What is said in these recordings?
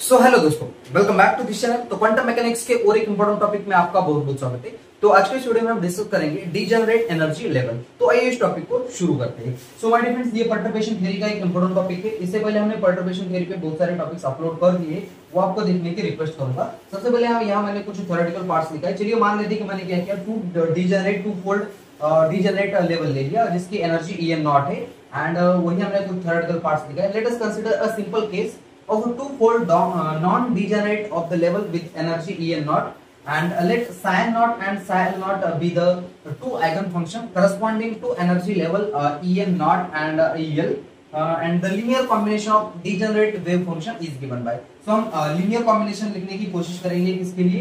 सो hello दोस्तों, welcome back to this channel. तो quantum mechanics के और एक इंपॉर्टेंट टॉपिक में आपका बहुत बहुत स्वागत है। तो आज के इस वीडियो में हम डिस्कस करेंगे डीजेनरेट एनर्जी लेवल। तो आइए इस टॉपिक को शुरू करते हैं। सो माय डियर फ्रेंड्स, ये पर्टर्बेशन थ्योरी का एक इंपॉर्टेंट टॉपिक है। इससे पहले हमने पर्टर्बेशन थ्योरी पे बहुत सारे टॉपिक्स अपलोड कर दिए, वो आपको देखने की रिक्वेस्ट करूंगा। सबसे पहले यहाँ मैंने कुछ थ्योरेटिकल पार्ट्स लिखा है। चलिए मान लेते हैं कि मैंने क्या किया, two degenerate two fold degenerate level ले लिया जिसकी एनर्जी En नॉट है, एंड वही हमने कुछ थ्योरेटिकल पार्ट्स लिखा है। Let us consider a simple case of a two-fold non-degenerate of the level with energy En naught, and let psi naught and psi L naught be the two eigenfunction corresponding to energy level En naught and El, and the linear combination of degenerate wave function is given by. So हम linear combination लिखने की कोशिश करेंगे किसके लिए,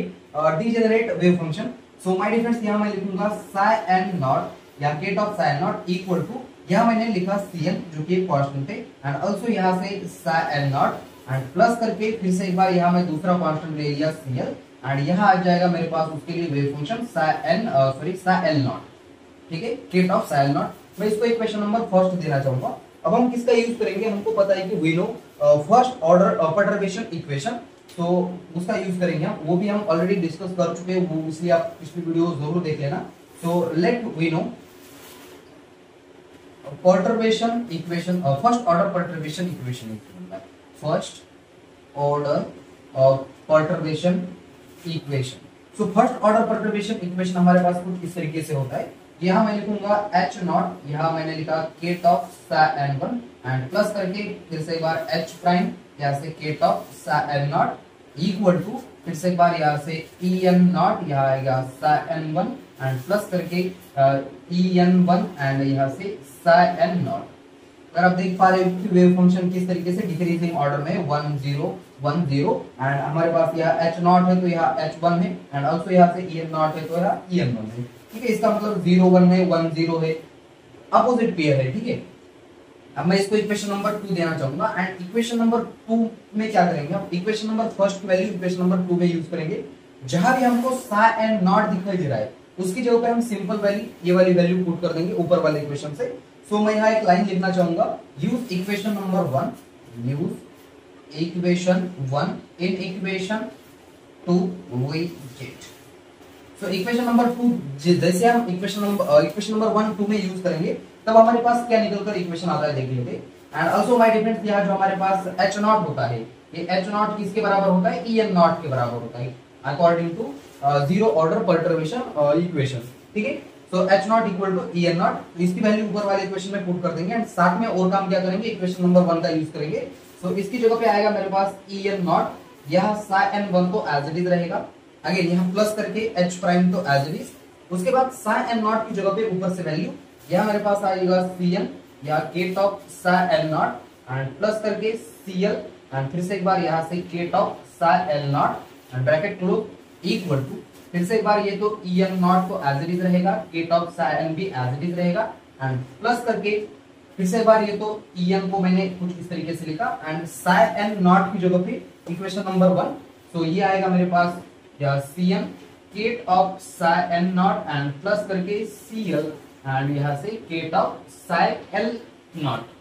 degenerate wave function. So my difference यहाँ मैं लिखूंगा psi N naught या kate of psi naught equal to, यहाँ मैंने लिखा Cn जो कि एक कांस्टेंट है, एंड ऑल्सो यहाँ से psi L naught and plus करके फिर से एक बार यहाँ मैं दूसरा कांस्टेंट ले लिया Cl, एंड यहाँ आ जाएगा मेरे पास उसके लिए wave function psi L naught, ठीक है, kate of psi L naught। मैं इसको इक्वेशन नंबर फर्स्ट देना चाहूंगा। अब हम किसका यूज करेंगे, हमको पता है कि we know first order perturbation equation, तो उसका यूज करेंगे हम। वो भी हम ऑलरेडी डिस्कस कर चुके हैं, वो इसलिए आप पिछली वीडियो जरूर देख लेना। So let we know perturbation equation, first order perturbation equation, first order of perturbation equation। so first order perturbation equation हमारे पास कुछ इस तरीके से होता है। यहाँ मैं लिखूंगा H नॉट, यहाँ मैंने लिखा kate of psi N1 and plus करके फिर से एक बार H प्राइम, यहाँ से kate of psi N naught equal to फिर से एक बार यहाँ से En नॉट, यहाँ आएगा psi N1 एंड प्लस करके En1 एंड यहाँ से psi N नॉट। अगर आप देख पा रहे हो कि वेव फंक्शन किस तरीके से डिक्रीजिंग ऑर्डर में 1 0 1 0, एंड हमारे पास यहाँ H नॉट है तो यहाँ H1 है, एंड ऑल्सो यहाँ से En नॉट है तो यहाँ En1 है, ठीक है। इसका मतलब 0 1 है 1 0 है, अपोजिट पेयर है, ठीक है। अब मैं इसको इक्वेशन नंबर 2 देना चाहूंगा, एंड इक्वेशन नंबर 2 में क्या करेंगे, हम इक्वेशन नंबर फर्स्ट की वैल्यू इक्वेशन नंबर 2 में यूज करेंगे। जहां भी हमको psi N नॉट दिखाई दे रहा है उसकी जगह पे हम सिंपल वैल्यू, ये वाली वैल्यू पुट कर देंगे ऊपर वाले इक्वेशन से। सो मैं यहाँ एक लाइन लिखना चाहूंगा, use equation number 1, use equation 1 in equation 2 we get. So equation number 2 जैसे हम इक्वेशन नंबर 1 2 में यूज करेंगे तब हमारे पास क्या निकलकर इक्वेशन आता है देख लेते। एंड ऑल्सो माय डिफरेंस, यहाँ जो हमारे पास H नॉट होता है, ये H नॉट किसके बराबर होता है, En नॉट के बराबर होता है according to zero order perturbation equation, ठीक है। So H naught equal to En naught, इसकी वैल्यू ऊपर वाले इक्वेशन में पुट कर देंगे, एंड साथ में और काम क्या करेंगे, इक्वेशन नंबर 1 का यूज करेंगे। सो इसकी जगह पे आएगा मेरे पास En नॉट, यहाँ psi N1 तो एज इट इज रहेगा, अगेन यहाँ प्लस करके H प्राइम तो एज इट इज, उसके बाद psi N नॉट की जगह पे ऊपर से वैल्यू, यहाँ मेरे पास आएगा Cn या kate of psi L naught and plus करके Cl, एंड फिर से एक बार यहाँ से kate of psi L naught and bracket close equal to, फिर से एक बार ये तो En नॉट तो एज इट इज रहेगा, kate of psi N भी एज इट इज रहेगा, एंड प्लस करके फिर से एक बार ये तो En को मैंने कुछ इस तरीके से लिखा, एंड psi N नॉट की जगह पे इक्वेशन नंबर 1, सो ये आएगा मेरे पास या Cn kate of psi N not and plus करके Cl एंड यहाँ से kate of psi L not.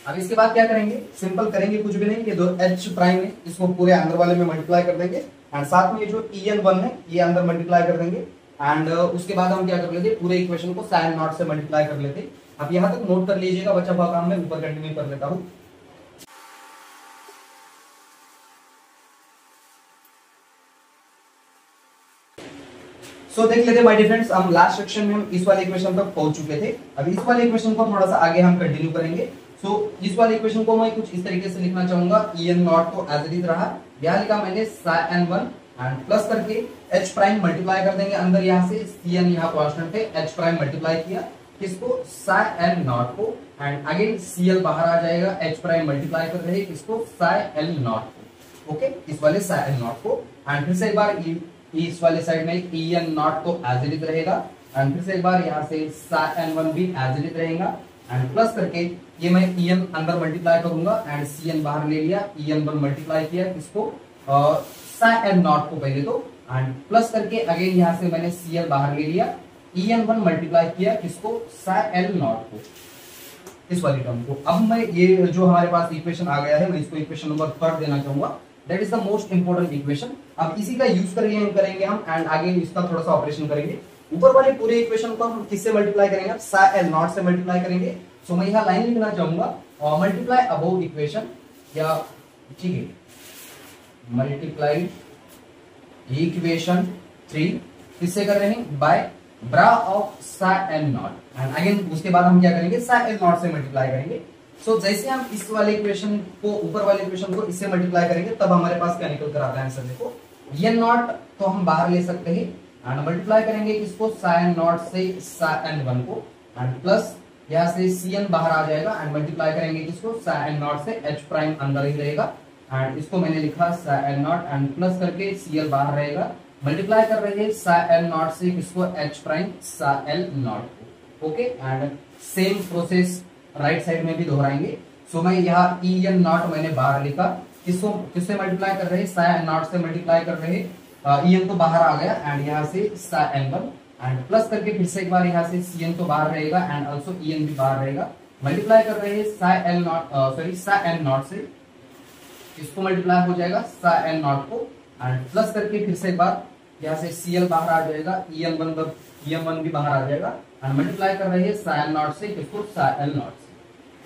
अब इसके बाद क्या करेंगे, सिंपल करेंगे, कुछ भी नहीं, ये दो H प्राइम है इसको पूरे अंदर वाले में मल्टीप्लाई कर देंगे, एंड साथ में ये जो En1 है ये अंदर मल्टीप्लाई कर देंगे, एंड उसके बाद हम क्या कर लेते, पूरे इक्वेशन को psi N नॉट से मल्टीप्लाई कर लेते। अब यहाँ तक नोट कर लीजिएगा, बचा हुआ काम मैं ऊपर कंटिन्यू कर लेता हूँ। सो देख लेते माय डियर फ्रेंड्स, हम लास्ट सेक्शन में हम इस वाले इक्वेशन तक पहुंच चुके थे। अब इस वाले इक्वेशन को थोड़ा सा आगे हम कंटिन्यू करेंगे। सो इस वाले इक्वेशन को मैं कुछ इस तरीके से लिखना चाहूंगा, En नॉट तो एज इट इज रहा, यहाँ लिखा मैंने psi N1 एंड प्लस करके H प्राइम मल्टीप्लाई कर देंगे अंदर, यहाँ से Cn यहाँ कांस्टेंट है, H प्राइम मल्टीप्लाई किया किसको, psi N नॉट को, एंड अगेन Cl बाहर आ जाएगा, H प्राइम मल्टीप्लाई कर रहे हैं किसको, psi L नॉट को, ओके, इस वाले psi L नॉट को, एंड फिर से एक बार इस वाले साइड में En नॉट तो एज इट इज रहेगा, एंड फिर से एक बार यहाँ से psi N1 भी एज इट इज रहेगा, एंड प्लस करके ये मैं En अंदर मल्टीप्लाई करूंगा, एंड Cn बाहर ले लिया, En1 मल्टीप्लाई किया किसको, psi N नॉट को पहले तो, एंड प्लस करके अगेन यहाँ से मैंने Cl बाहर ले लिया, en1 मल्टीप्लाई किया किसको, psi l नॉट को, इस वाली टर्म को। अब मैं ये जो हमारे पास इक्वेशन आ गया है, मैं इसको इक्वेशन नंबर 3 देना चाहूंगा। That is the most important equation. अब इसी का यूज करेंगे हम एंड आगे इसका थोड़ा सा ऑपरेशन करेंगे। ऊपर वाले पूरे इक्वेशन को हम किससे मल्टीप्लाई करेंगे, psi l नॉट से मल्टीप्लाई करेंगे। सो मैं यहाँ लाइन लिखना चाहूंगा, मल्टीप्लाई अबव इक्वेशन, या ठीक है, मल्टीप्लाई इक्वेशन 3 किससे कर रहे हैं, by bra of psi l naught. And again उसके बाद हम क्या करेंगे, psi l नॉट से मल्टीप्लाई करेंगे। सो जैसे हम इस वाले इक्वेशन को, ऊपर वाले इक्वेशन को इससे मल्टीप्लाई करेंगे, तब हमारे पास क्या निकल कर आता है आंसर। देखो n नॉट तो हम बाहर ले सकते हैं एंड मल्टीप्लाई करेंगे किसको, psi नॉट से psi n1 को, एंड प्लस यहाँ से cn बाहर आ जाएगा एंड मल्टीप्लाई करेंगे किसको, psi n नॉट से h प्राइम अंदर ही रहेगा एंड इसको मैंने लिखा psi n not and plus करके cl बाहर रहेगा, मल्टीप्लाई कर रहे हैं psi l नॉट से किसको, h prime psi l not को। Okay, and same process right side में भी दोहराएंगे। सो मैं यहाँ en नॉट मैंने बाहर लिखा, किसको किससे मल्टीप्लाई कर रहे हैं, psi n नॉट से मल्टीप्लाई कर रहे हैं, en तो बाहर आ गया एंड यहाँ से psi n1 एंड प्लस करके फिर से एक बार यहाँ से cn तो बाहर रहेगा एंड ऑल्सो en भी बाहर रहेगा, मल्टीप्लाई कर रहे हैं psi l not, sorry psi n not से, इसको मल्टीप्लाई हो जाएगा psi n नॉट को एंड प्लस करके फिर से एक बार यहाँ से cl बाहर आ जाएगा, en1 भी बाहर आ जाएगा एंड मल्टीप्लाई कर रहे हैं psi n नॉट से किसको, psi l नॉट से,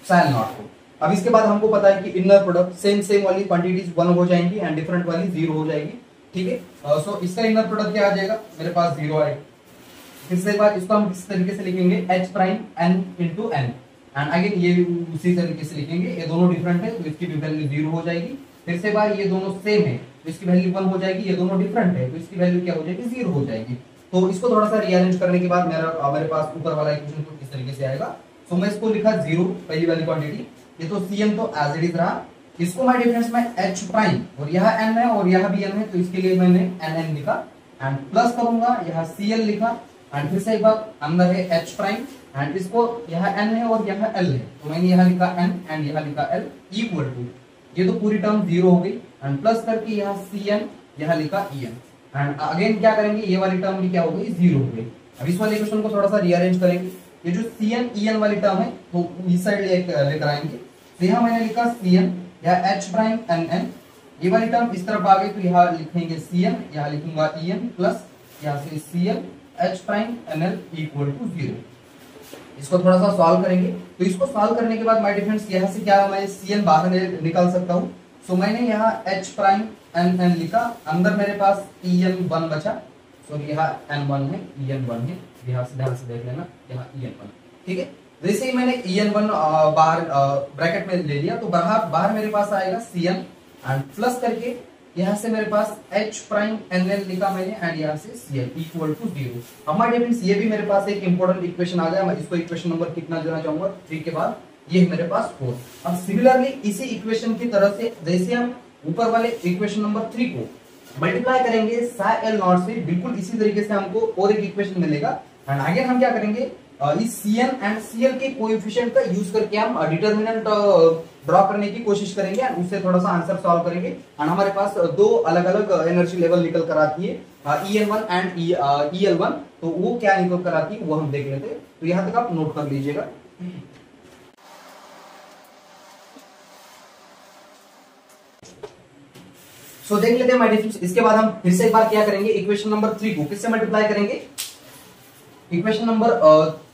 psi l नॉट को। अब इसके बाद हमको पता है कि इनर प्रोडक्ट सेम वाली क्वांटिटीज 1 हो जाएंगी एंड डिफरेंट वाली 0 हो जाएगी। ठीक है, सो इसका इनर प्रोडक्ट क्या आ जाएगा, मेरे पास 0 आएगा। फिर से एक बार इसको हम इस तरीके से लिखेंगे, h prime n into n and again ये भी उसी तरीके से लिखेंगे। ये दोनों डिफरेंट है तो इसकी भी वैल्यू 0 हो जाएगी। फिर से बार ये दोनों सेम है तो इसकी वैल्यू 1 हो जाएगी, ये दोनों डिफरेंट है तो इसकी वैल्यू क्या हो जाएगी, 0 हो जाएगी। तो इसको थोड़ा सा रीअरेंज करने के बाद मेरे पास ऊपर वाला इक्वेशन तो इस तरीके से आएगा। सो मैं इसको लिखा 0 पहली वाली क्वांटिटी, ये तो cn तो एज इट इज रहा, इसको मैं डिफरेंस में h प्राइम, और यहाँ n है और यहाँ भी n है तो इसके लिए मैंने nn लिखा एंड प्लस करूंगा, यहाँ cl लिखा एंड फिर से एक बार अंदर है h प्राइम एंड इसको यहाँ n है और यहाँ l है तो मैंने यहाँ लिखा n एंड यहाँ लिखा l इक्वल टू, ये तो पूरी टर्म 0 हो गई एंड प्लस करके यहाँ cn यहाँ लिखा en एंड अगेन क्या करेंगे, ये वाली टर्म भी क्या हो गई, 0 हो गई। अब इस वाले इक्वेशन को थोड़ा सा रीअरेंज करेंगे, ये जो cn en वाली टर्म है तो इस साइड लेकर आएंगे। तो यहाँ मैंने लिखा cn या h प्राइम nn, ये वाली टर्म इस तरफ आ गई तो यहाँ लिखेंगे cn, यहाँ लिखूंगा en प्लस यहाँ से cl h prime nl equal to 0। इसको थोड़ा सा सॉल्व करेंगे तो इसको सॉल्व करने के बाद माय डिफरेंस यहाँ से क्या, मैं cn बाहर निकाल सकता हूँ। सो मैंने यहाँ h प्राइम nn लिखा, अंदर मेरे पास en1 बचा, सो यहाँ n1 है, en1 है, यहाँ से ध्यान से देख लेना, यहाँ en1। ठीक है, जैसे ही मैंने en1 बाहर ब्रैकेट में ले लिया तो बाहर मेरे पास आएगा cn एंड प्लस करके यहाँ से मेरे पास h प्राइम nl लिखा मैंने एंड यहाँ से cl इक्वल टू 0। हमारे डिफरेंस ये भी मेरे पास एक इंपॉर्टेंट इक्वेशन आ गया। मैं इसको इक्वेशन नंबर कितना देना चाहूंगा, 3 के बाद ये मेरे पास 4। अब सिमिलरली इसी इक्वेशन की तरह से जैसे हम ऊपर वाले इक्वेशन नंबर 3 को मल्टीप्लाई करेंगे psi l नॉट से, बिल्कुल इसी तरीके से हमको और एक इक्वेशन मिलेगा एंड आगे हम क्या करेंगे, इस cn एंड cl के कोएफिशिएंट का यूज करके हम डिटरमिनेंट ड्रॉ करने की कोशिश करेंगे एंड उससे थोड़ा सा आंसर सॉल्व करेंगे एंड हमारे पास दो अलग अलग एनर्जी लेवल निकल कर आती है, en1 एंड el1, तो वो क्या निकल कर आती है वो हम देख लेते हैं। तो यहाँ तक आप नोट कर लीजिएगा। सो देख लेते हैं माय डिफरेंस। इसके बाद हम फिर से एक बार क्या करेंगे, इक्वेशन नंबर 3 को किससे मल्टीप्लाई करेंगे, इक्वेशन नंबर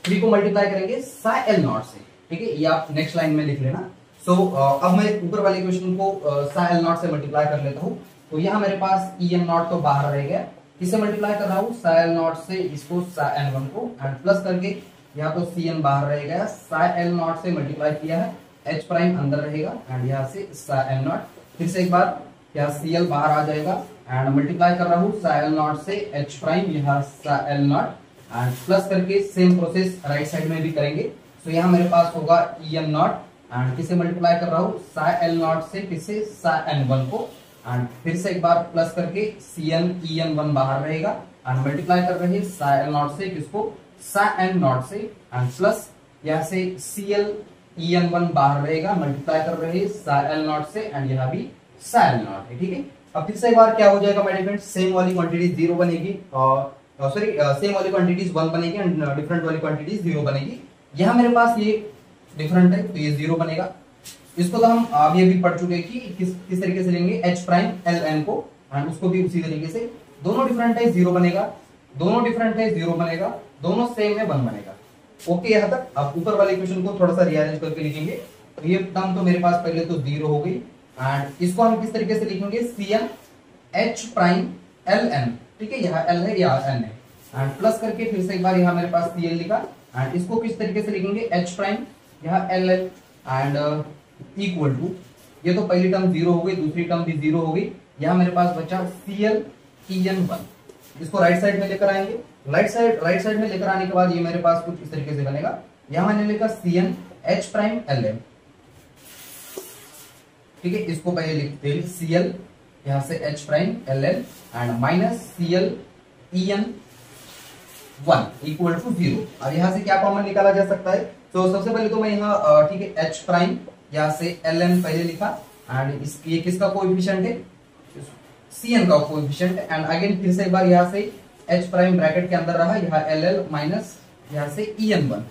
3 को मल्टीप्लाई करेंगे psi l नॉट से। ठीक है, ये आप नेक्स्ट लाइन में लिख लेना। सो अब मैं ऊपर वाले इक्वेशन को psi l नॉट से मल्टीप्लाई कर लेता हूँ। तो यहाँ मेरे पास en नॉट तो बाहर रह गया, किससे मल्टीप्लाई कर रहा हूँ, psi l नॉट से इसको psi n1 को एंड प्लस करके यहाँ तो cn बाहर रह गया, psi l नॉट से मल्टीप्लाई किया है, h प्राइम अंदर रहेगा एंड यहाँ से psi n नॉट, फिर से एक बार यहाँ cl बाहर आ जाएगा एंड मल्टीप्लाई कर रहा हूँ psi l नॉट से h प्राइम, यहाँ psi l naught and plus करके सेम प्रोसेस राइट साइड में भी करेंगे। तो यहाँ मेरे पास होगा en नॉट एंड किसे मल्टीप्लाई कर रहा हूँ psi l नॉट से किसे psi n1 को एंड फिर से एक बार प्लस करके cn en1 बाहर रहेगा एंड मल्टीप्लाई कर रहे हैं psi l नॉट से किसको psi n नॉट से एंड प्लस यहाँ से cl en1 बाहर रहेगा, मल्टीप्लाई कर रहे हैं psi l नॉट से एंड यहाँ भी psi l नॉट है। ठीक है, अब फिर से एक बार क्या हो जाएगा मेरे फ्रेंड्स, सेम वाली क्वांटिटी 0 बनेगी और सॉरी सेम वाली क्वांटिटीज 1 बनेगी एंड डिफरेंट वाली क्वांटिटीज 0 बनेगी। यहाँ मेरे पास ये डिफरेंट है तो ये 0 बनेगा। इसको तो हम अभी अभी पढ़ चुके हैं कि किस तरीके से लेंगे एच प्राइम एल एन को, एंड उसको भी उसी तरीके से। दोनों डिफरेंट है 0 बनेगा, दोनों डिफरेंट है 0 बनेगा, दोनों सेम है 1 बनेगा। ओके, यहाँ तक। आप ऊपर वाले इक्वेशन को थोड़ा सा रिअरेंज करके लिखेंगे तो ये टर्म तो मेरे पास पहले तो 0 हो गई, एंड इसको हम किस तरीके से लिखेंगे C N H prime L N, ठीक है, यहाँ एल है यहाँ एन है, एंड प्लस करके फिर से एक बार यहाँ मेरे पास सी एल लिखा, एंड इसको किस तरीके से लिखेंगे एच प्राइम यहाँ L L, and equal to, ये तो पहली टर्म 0 हो गई, दूसरी टर्म भी 0 हो गई, यहाँ मेरे पास बचा सी एल ई एन 1। इसको राइट साइड में लेकर आएंगे, राइट साइड में लेकर आने के बाद ये मेरे पास कुछ इस तरीके से बनेगा। यहाँ मैंने लिखा C N H prime L N, ठीक है, इसको पहले लिखते हैं सी एल यहाँ से H prime L N and minus C L E N 1 equal to 0। अब यहाँ से क्या कॉमन निकाला जा सकता है? तो सबसे पहले तो मैं यहाँ ठीक है एच प्राइम यहाँ से एल एन पहले लिखा, एंड ये किसका कोएफिशिएंट है? सी एन का कोएफिशिएंट, एंड अगेन फिर से एक बार यहाँ से एच प्राइम ब्रैकेट के अंदर रहा, यहाँ एल एल माइनस यहाँ से ई एन 1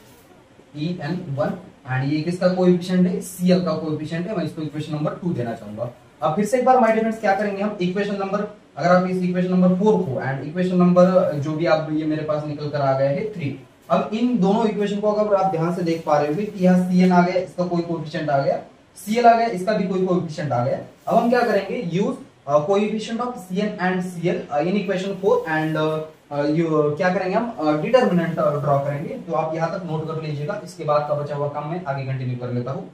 एंड ये किसका कोएफिशिएंट है? सी एल का कोएफिशिएंट है। मैं इसको इक्वेशन नंबर 2 देना चाहूंगा। अब फिर से एक बार माय डियर फ्रेंड्स क्या करेंगे हम, इक्वेशन नंबर, अगर आप इस इक्वेशन नंबर 4 को एंड इक्वेशन नंबर जो भी आप ये मेरे पास निकल कर आ गया है 3, अब इन दोनों इक्वेशन को अगर आप ध्यान से देख पा रहे हो कि यहाँ सी एन आ गया, इसका कोई कोएफिशिएंट आ गया, सी एल आ गया, इसका भी कोई कोएफिशिएंट आ गया। अब हम क्या करेंगे, use coefficient of C N and C L in equation 4 and क्या करेंगे हम डिटरमिनेंट ड्रॉ करेंगे। तो आप यहाँ तक नोट कर लीजिएगा, इसके बाद का बचा हुआ काम मैं आगे कंटिन्यू कर लेता हूँ।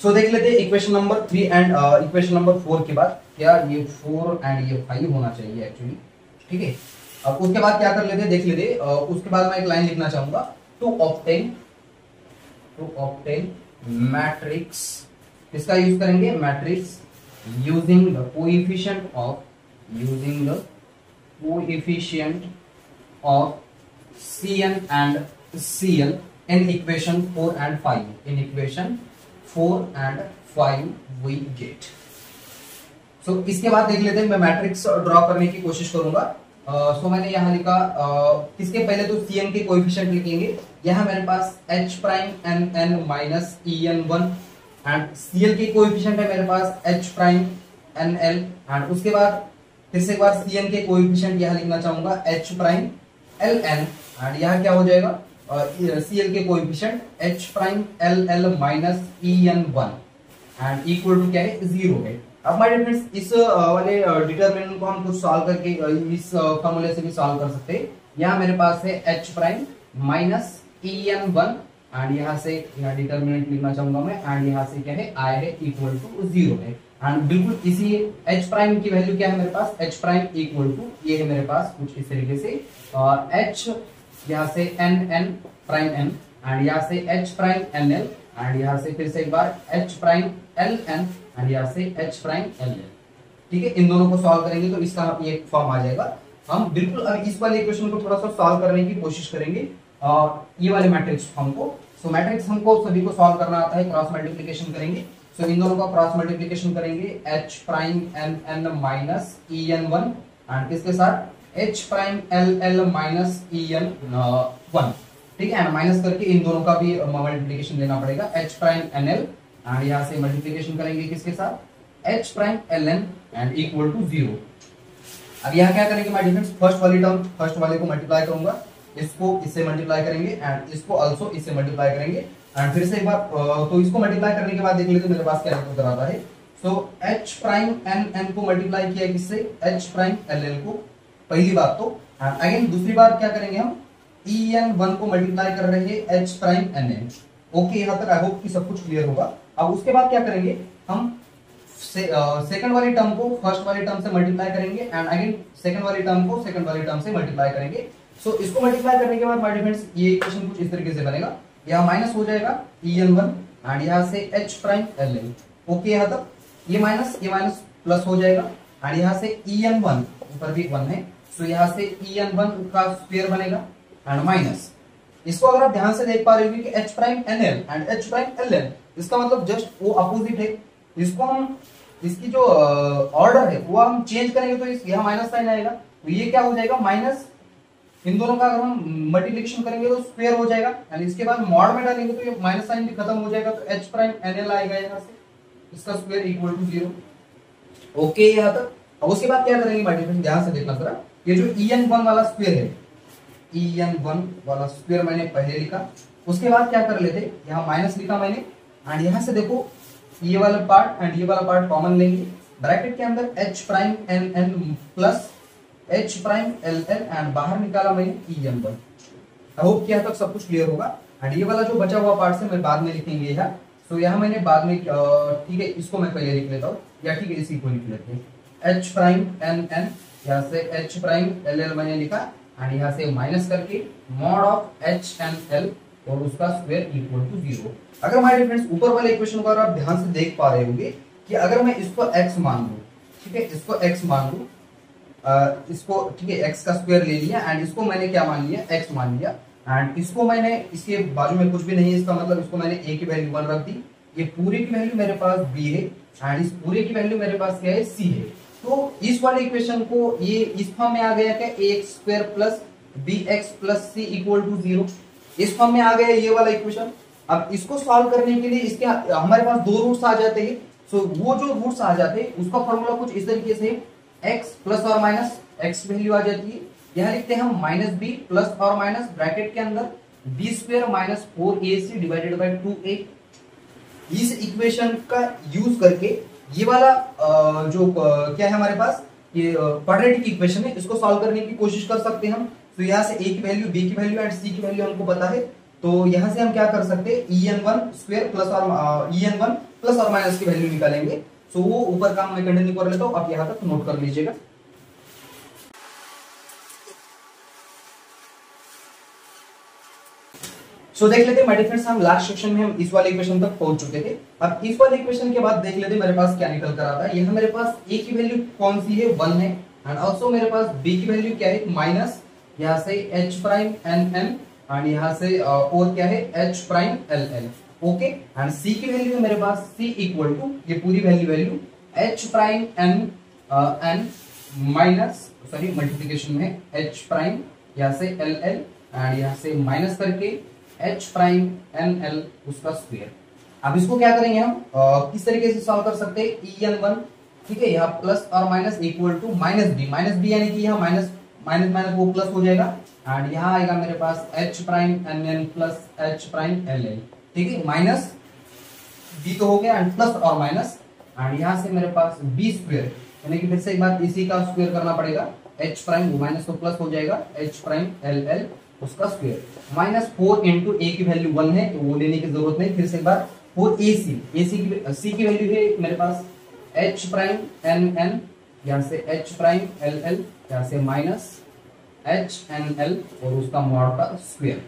सो देख लेते हैं equation number 3 and equation number 4 के बाद क्या ये 4 एंड ये 5 होना चाहिए एक्चुअली, ठीक है। अब उसके बाद क्या कर लेते हैं, देख लेते हैं। उसके बाद मैं एक लाइन लिखना चाहूंगा, टू ऑब्टेन मैट्रिक्स, किसका यूज करेंगे? Matrix using the coefficient of Cn and Cl in equation 4 and 5. In equation 4 and 5 we get. So इसके बाद देख लेते हैं, मैं मैट्रिक्स ड्रॉ करने की कोशिश करूंगा। सो मैंने यहाँ लिखा, इसके पहले तो Cn के कोएफिशिएंट लिखेंगे। यहाँ मेरे पास H prime N N minus En1 and Cl के कोएफिशिएंट है मेरे पास H prime N L, and उसके बाद फिर से एक बार Cn के कोएफिशिएंट यहाँ लिखना चाहूंगा H prime L N, and यहाँ क्या हो जाएगा Cl के coefficient H prime L L minus En1 and equal to क्या है? 0 है। अब माय डियर फ्रेंड्स इस वाले डिटरमिनेंट को हम कुछ सॉल्व करके इस फॉर्मूले से भी सॉल्व कर सकते हैं। यहाँ मेरे पास है H prime minus En1 and यहाँ से यहाँ डिटरमिनेंट लिखना चाहूंगा मैं, एंड यहाँ से क्या है I है इक्वल टू 0 है, एंड बिल्कुल इसी H प्राइम की वैल्यू क्या है मेरे पास? H प्राइम इक्वल टू ये है मेरे पास कुछ इस तरीके से H यहाँ से N N prime N and यहाँ से H prime N L and यहाँ से फिर से एक बार H prime L N and यहाँ से H प्राइम एल एल। ठीक है, इन दोनों को सॉल्व करेंगे तो इसका ये फॉर्म आ जाएगा। हम बिल्कुल अब इस वाले इक्वेशन को थोड़ा सा सॉल्व करने की कोशिश करेंगे ये वाले मैट्रिक्स फॉर्म को। सो मैट्रिक्स हमको सभी को सॉल्व करना आता है, क्रॉस मल्टीप्लिकेशन करेंगे। सो इन दोनों का क्रॉस मल्टीप्लिकेशन करेंगे H prime N N minus En1 and इसके साथ H prime L L minus En1, ठीक है, एंड माइनस करके इन दोनों का भी मल्टीप्लिकेशन लेना पड़ेगा। H prime N L and यहाँ से मल्टीप्लिकेशन करेंगे किसके साथ? H prime L N and equal to 0। अब यहाँ क्या करेंगे माय डियर फ्रेंड्स, फर्स्ट वाली टर्म फर्स्ट वाले को मल्टीप्लाई करूंगा, इसको इससे मल्टीप्लाई करेंगे एंड इसको आल्सो इससे मल्टीप्लाई करेंगे, एंड फिर से एक बार तो इसको मल्टीप्लाई करने के बाद देख लेते मेरे पास क्या उत्तर आता है। So H prime N N को मल्टीप्लाई किया किससे? H प्राइम एल एल को, पहली बात तो। अगेन दूसरी बार क्या करेंगे हम? En1 को मल्टीप्लाई कर रहे हैं H prime N N. Okay, यहाँ तक आई होप कि सब कुछ क्लियर होगा। अब उसके बाद क्या करेंगे हम? सेकंड वाली टर्म को फर्स्ट वाली टर्म से मल्टीप्लाई करेंगे एंड अगेन सेकंड वाली टर्म को सेकंड वाली टर्म से मल्टीप्लाई करेंगे। सो इसको मल्टीप्लाई करने के बाद माय डियर फ्रेंड्स ये इक्वेशन कुछ इस तरीके से बनेगा, यहाँ माइनस हो जाएगा En1 एंड यहाँ से H prime L L. Okay, यहाँ तक ये माइनस प्लस हो जाएगा एंड यहाँ से En1 ऊपर भी 1 है, सो यहाँ से En1 का स्क्वायर बनेगा एंड माइनस, इसको अगर आप ध्यान से देख पा रहे हो कि H prime N L and H prime L L, इसका मतलब जस्ट वो अपोजिट है। इसको हम इसकी जो ऑर्डर है वो हम चेंज करेंगे तो यहाँ माइनस साइन आएगा, तो ये क्या हो जाएगा माइनस, इन दोनों का अगर हम मल्टीप्लिकेशन करेंगे तो स्क्वायर हो जाएगा, यानी इसके बाद मॉड में डालेंगे तो ये माइनस साइन भी खत्म हो जाएगा, तो एच प्राइम एन एल आएगा यहाँ से, इसका स्क्वायर इक्वल टू 0। ओके यहाँ तक। अब उसके बाद क्या करेंगे मल्टीप्लिकेशन, ध्यान से देखना जरा, ये जो en1 वाला स्क्वायर है, en1 वाला स्क्वायर मैंने पहले लिखा, उसके बाद क्या कर लेते, यहाँ माइनस लिखा मैंने, एंड यहाँ से देखो ये वाला पार्ट एंड ये वाला पार्ट कॉमन लेंगे, ब्रैकेट के अंदर H prime N N plus H prime L L, and बाहर निकाला मैंने en1। आई होप कि यहाँ तक सब कुछ क्लियर होगा। एंड ये वाला जो बचा हुआ पार्ट है मैं बाद में लिखेंगे यहाँ, तो यहाँ मैंने बाद में ठीक है इसको मैं पहले लिख लेता हूँ, या ठीक है इसी को लिख लेते हैं, एच प्राइम एन एन, यहाँ से एच प्राइम एल एल मैंने लिखा, एंड यहाँ से माइनस करके mod of H N L और उसका स्क्वायर इक्वल टू 0। अगर हमारे फ्रेंड्स ऊपर वाले इक्वेशन को अगर आप ध्यान से देख पा रहे होंगे कि अगर मैं इसको x मान लूं, ठीक है इसको x मान लूं, इसको ठीक है x का स्क्वायर ले लिया, एंड इसको मैंने क्या मान लिया, x मान लिया, एंड इसको मैंने इसके बाजू में कुछ भी नहीं है, इसका मतलब इसको मैंने a की वैल्यू 1 रख दी, ये पूरे की वैल्यू मेरे पास b है, एंड इस पूरे की वैल्यू मेरे पास क्या है, c है। तो इस वाले इक्वेशन को ये इस फॉर्म में आ गया क्या, ax square plus bx plus c equal to 0, इस फॉर्म में आ गया ये वाला इक्वेशन। अब इसको सॉल्व करने के लिए इसके हमारे पास दो रूट्स आ जाते हैं, सो वो जो रूट्स आ जाते हैं उसका फॉर्मूला कुछ इस तरीके से, x प्लस और माइनस x वैल्यू आ जाती है, यहाँ लिखते हैं हम माइनस बी प्लस और माइनस ब्रैकेट के अंदर B square minus 4ac divided by 2a। इस इक्वेशन का यूज करके ये वाला जो क्या है हमारे पास, ये क्वाड्रेटिक इक्वेशन है, इसको सॉल्व करने की कोशिश कर सकते हैं हम। तो यहाँ से a की वैल्यू, b की वैल्यू एंड c की वैल्यू हमको पता है, तो यहाँ से हम क्या कर सकते हैं, en1 स्क्वायर प्लस और en1 प्लस और माइनस की वैल्यू निकालेंगे। सो वो ऊपर काम मैं कंटिन्यू कर लेता हूँ, आप यहाँ तक नोट कर लीजिएगा। सो देख लेते हैं माय फ्रेंड्स, हम लास्ट सेक्शन में हम इस वाले इक्वेशन तक पहुंच चुके थे। अब इस वाले इक्वेशन के बाद देख लेते हैं मेरे पास क्या निकल कर आता है। यहाँ मेरे पास a की वैल्यू कौन सी है, 1 है, एंड ऑल्सो मेरे पास b की वैल्यू क्या है, माइनस, यहाँ से h prime N N, and यहाँ से और क्या है, h prime L L. Okay, and c की वैल्यू है मेरे पास c इक्वल टू, ये पूरी वैल्यू h prime N N minus, sorry multiplication में h प्राइम यहाँ से एल एल, एंड यहाँ से माइनस करके h प्राइम एन एल उसका स्क्वायर। अब इसको क्या करेंगे हम, किस तरीके से सॉल्व कर सकते हैं, en1 ठीक है, यहाँ प्लस और minus equal to minus B यानी कि यहाँ माइनस माइनस माइनस वो प्लस हो जाएगा, एंड यहाँ आएगा मेरे पास h prime N N plus h prime L L, ठीक है, माइनस बी तो हो गया एंड प्लस और माइनस, एंड यहाँ से मेरे पास बी स्क्वायर, यानी कि फिर से एक बार इसी का स्क्वायर करना पड़ेगा, h प्राइम वो माइनस तो प्लस हो जाएगा, h प्राइम एल एल उसका स्क्वायर, माइनस 4 इंटू a की वैल्यू 1 है तो वो लेने की जरूरत नहीं, फिर से एक बार 4ac, c की वैल्यू है मेरे पास h प्राइम एन एन, यहाँ से h प्राइम एल एल, यहाँ से माइनस h एन एल और उसका मॉड का स्क्वायर।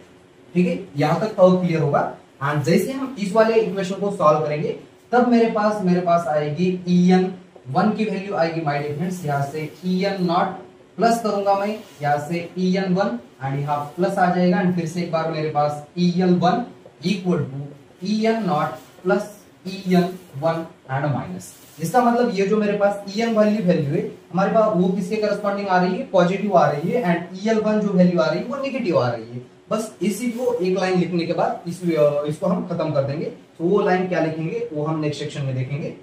ठीक है, यहाँ तक तो क्लियर होगा। एंड जैसे हम इस वाले इक्वेशन को सॉल्व करेंगे तब मेरे पास आएगी en1 की वैल्यू आएगी माय डियर फ्रेंड्स, यहाँ से en नॉट प्लस करूंगा मैं, यहाँ से en1 एंड यहाँ प्लस आ जाएगा, एंड फिर से एक बार मेरे पास en1 equal to en naught plus en1 and minus. इसका मतलब ये जो मेरे पास en वैल्यू है हमारे पास वो किसके करस्पॉन्डिंग आ रही है, पॉजिटिव आ रही है, एंड en1 जो वैल्यू आ रही है वो नेगेटिव आ रही है। बस इसी को एक लाइन लिखने के बाद इसको हम खत्म कर देंगे। तो वो लाइन क्या लिखेंगे वो हम नेक्स्ट सेक्शन में देखेंगे।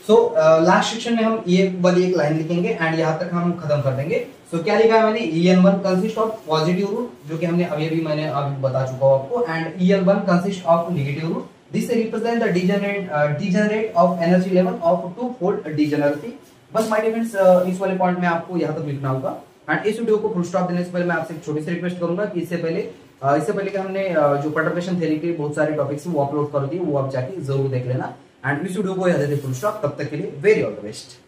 सो लास्ट सेक्शन में हम ये वाली एक लाइन लिखेंगे एंड यहाँ तक हम खत्म कर देंगे। सो क्या लिखा है मैंने, en1 consist of positive root, जो कि हमने अभी मैंने अभी बता चुका हूँ आपको, and en1 consist of negative root. This represent the degenerate of energy level of two fold degeneracy. बस माय डियर फ्रेंड्स इस वाले पॉइंट में आपको यहाँ तक लिखना होगा। एंड इस वीडियो को फुल स्टॉप देने से पहले मैं आपसे एक छोटी सी रिक्वेस्ट करूंगा कि इससे पहले कि हमने जो परटर्बेशन थ्योरी के बहुत सारे टॉपिक्स वो अपलोड कर दिए, वो आप जाके जरूर देख लेना। एंड इस वीडियो को यहाँ देते फुल स्टॉप, तब तक के लिए वेरी ऑल द बेस्ट।